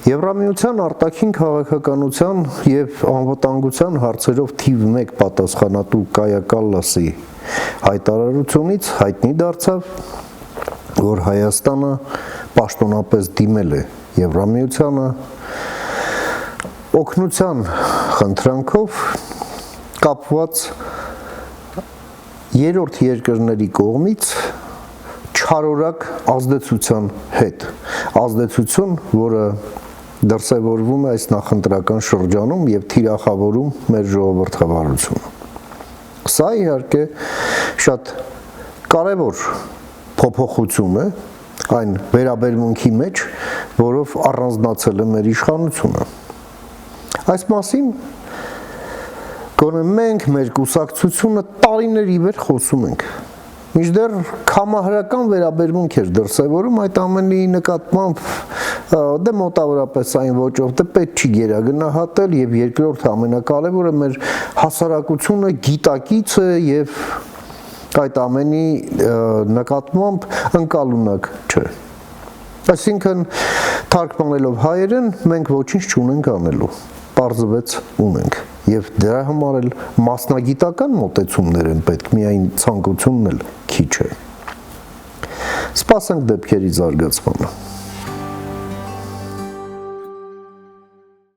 Եվրամիության արտաքին քաղաքականության և անվտանգության հարցերով թիվ 1 պատասխանատու Կայա Կալլասի հայտարարությունից հայտնի դարձավ, որ Հայաստանը պաշտոնապես դիմել է Եվրամիությանը օգնության խնդրանքով կապված երրորդ երկրների կողմից չարորակ ազդեցության հետ, ազդեցություն, որը դրսևորվում է այս նախընտրական շրջանում և թիրախավորում մեր ժողովրդավարությունը։ Սա իհարկե շատ կարևոր փոփոխություն է այն վերաբերմունքի մեջ, որով առանձնացել է մեր իշխանությունը։ Այս մասին գոնե մենք մեր կուսակցությունը տարիներ ի վեր խոսում ենք, մինչդեռ կամահարական վերաբերմունք էր դրսևորում այդ ամենի նկատմամբ, դե մոտավորապես այն ոճով, դե պետք չի գերագնահատել և երկրորդ ամենակարևորը մեր հասարակությունը գիտակից է և այդ ամենի նկատմամբ ընկալունակ չէ։ Այսինքն թարգմանելով հայերեն մենք ոչինչ չունենք անելու, պարզվեց ունենք և դրա համար էլ մասնագիտական մոտեցումներ են պետք, միայն ցանկությունն էլ քիչ է։ Սպասենք դեպքերի զարգացմանը։